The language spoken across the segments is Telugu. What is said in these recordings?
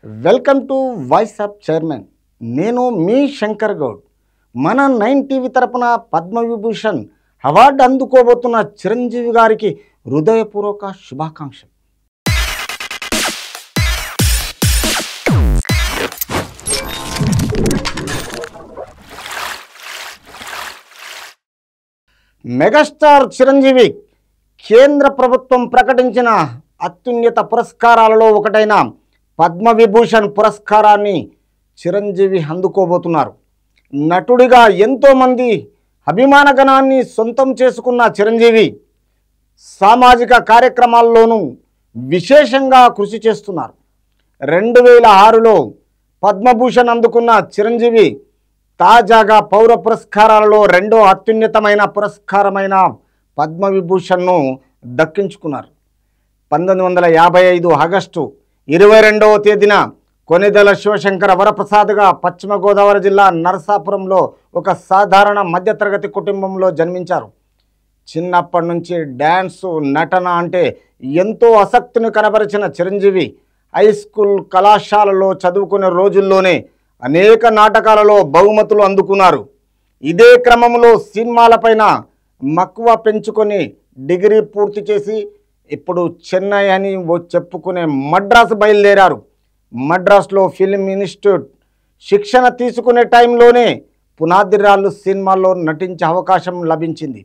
Welcome to voice of chairman. నేను మీ శంకర్ గౌడ్. మన 9 టీవీ తరపున పద్మవిభూషణ్ అవార్డు అందుకోబోతున్న చిరంజీవి గారికి హృదయపూర్వక శుభాకాంక్షలు. మెగాస్టార్ చిరంజీవి కేంద్ర ప్రభుత్వం ప్రకటించిన అత్యున్నత పురస్కారాలలో ఒకటైన పద్మవిభూషణ్ పురస్కారాన్ని చిరంజీవి అందుకోబోతున్నారు. నటుడిగా ఎంతోమంది అభిమానగణాన్ని సొంతం చేసుకున్న చిరంజీవి సామాజిక కార్యక్రమాల్లోనూ విశేషంగా కృషి చేస్తున్నారు. 2006లో పద్మభూషణ్ అందుకున్న చిరంజీవి తాజాగా పౌర పురస్కారాలలో రెండో అత్యున్నతమైన పురస్కారమైన పద్మవిభూషణ్ను దక్కించుకున్నారు. 1955 ఆగస్టు 22వ తేదీన కొనిదెల శివశంకర వరప్రసాద్గా పశ్చిమ గోదావరి జిల్లా నరసాపురంలో ఒక సాధారణ మధ్యతరగతి కుటుంబంలో జన్మించారు. చిన్నప్పటి నుంచి డ్యాన్సు, నటన అంటే ఎంతో ఆసక్తిని కనబరిచిన చిరంజీవి హై స్కూల్, కళాశాలలో చదువుకునే రోజుల్లోనే అనేక నాటకాలలో బహుమతులు అందుకున్నారు. ఇదే క్రమంలో సినిమాలపైన మక్కువ పెంచుకొని డిగ్రీ పూర్తి చేసి ఇప్పుడు చెన్నై అని చెప్పుకునే మద్రాసు బయలుదేరారు. మద్రాసులో ఫిలిం ఇన్స్టిట్యూట్ శిక్షణ తీసుకునే టైంలోనే పునాదిరాళ్ళు సినిమాల్లో నటించే అవకాశం లభించింది.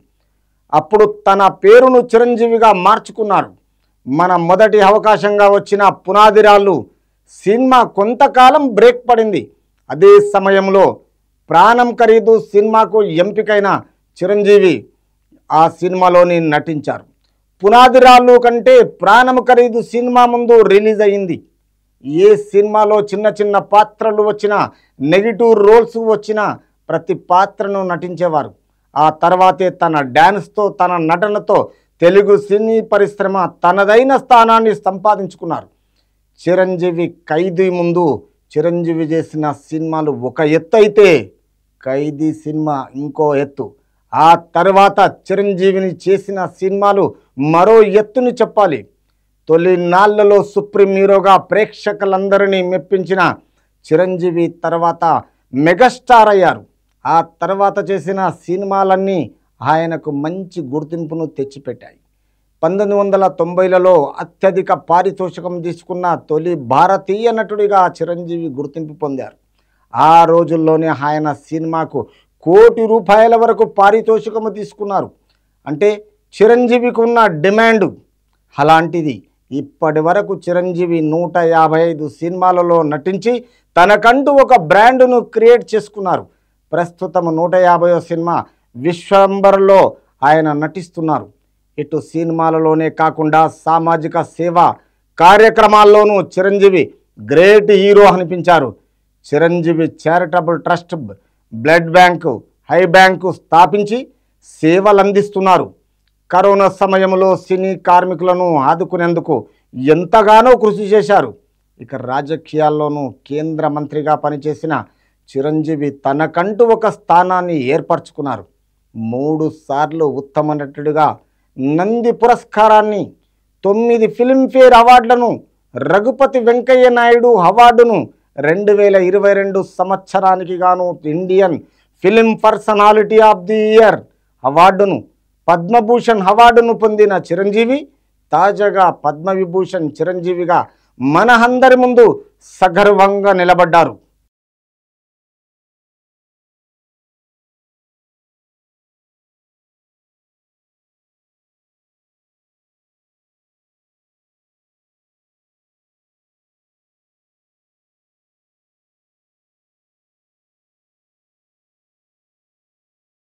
అప్పుడు తన పేరును చిరంజీవిగా మార్చుకున్నారు. మన మొదటి అవకాశంగా వచ్చిన పునాదిరాళ్ళు సినిమా కొంతకాలం బ్రేక్ పడింది. అదే సమయంలో ప్రాణం ఖరీదు సినిమాకు ఎంపికైన చిరంజీవి ఆ సినిమాలోని నటించారు. పునాదిరాళ్ళు కంటే ప్రాణం ఖరీదు సినిమా ముందు రిలీజ్ అయింది. ఏ సినిమాలో చిన్న చిన్న పాత్రలు వచ్చినా, నెగిటివ్ రోల్స్ వచ్చినా ప్రతి పాత్రను నటించేవారు. ఆ తర్వాతే తన డ్యాన్స్తో, తన నటనతో తెలుగు సినీ పరిశ్రమ తనదైన స్థానాన్ని సంపాదించుకున్నారు. చిరంజీవి ఖైదీ ముందు చిరంజీవి చేసిన సినిమాలు ఒక ఎత్తు అయితే ఖైదీ సినిమా ఇంకో ఎత్తు. ఆ తర్వాత చిరంజీవిని చేసిన సినిమాలు మరో ఎత్తుని చెప్పాలి. తొలి నాళ్లలో సుప్రీం హీరోగా ప్రేక్షకులందరినీ మెప్పించిన చిరంజీవి తర్వాత మెగాస్టార్ అయ్యారు. ఆ తర్వాత చేసిన సినిమాలన్నీ ఆయనకు మంచి గుర్తింపును తెచ్చిపెట్టాయి. 1990లలో అత్యధిక పారితోషికం తీసుకున్న తొలి భారతీయ నటుడిగా చిరంజీవి గుర్తింపు పొందారు. ఆ రోజుల్లోనే ఆయన సినిమాకు ₹1 కోటి వరకు పారితోషికము తీసుకున్నారు. అంటే చిరంజీవికి ఉన్న డిమాండ్ అలాంటిది. ఇప్పటి వరకు చిరంజీవి 155 సినిమాలలో నటించి తనకంటూ ఒక బ్రాండ్ను క్రియేట్ చేసుకున్నారు. ప్రస్తుతం 150వ సినిమా విశ్వంబర్లో ఆయన నటిస్తున్నారు. ఇటు సినిమాలలోనే కాకుండా సామాజిక సేవా కార్యక్రమాల్లోనూ చిరంజీవి గ్రేట్ హీరో అనిపించారు. Chiranjeevi charitable trust, blood bank, eye bank స్థాపించి సేవలు అందిస్తున్నారు. కరోనా సమయంలో సినీ కార్మికులను ఆదుకునేందుకు ఎంతగానో కృషి చేశారు. ఇక రాజకీయాల్లోనూ కేంద్ర మంత్రిగా పనిచేసిన చిరంజీవి తనకంటూ ఒక స్థానాన్ని ఏర్పరచుకున్నారు. 3 సార్లు ఉత్తమ నటుడిగా నంది పురస్కారాన్ని, 9 ఫిల్మ్ఫేర్ అవార్డులను, రఘుపతి వెంకయ్య నాయుడు అవార్డును, 2022 సంవత్సరానికి గాను Indian film personality of the year అవార్డును, పద్మభూషణ్ అవార్డును పొందిన చిరంజీవి తాజాగా పద్మవిభూషణ్ చిరంజీవిగా మన అందరి ముందు సగర్వంగా నిలబడ్డారు.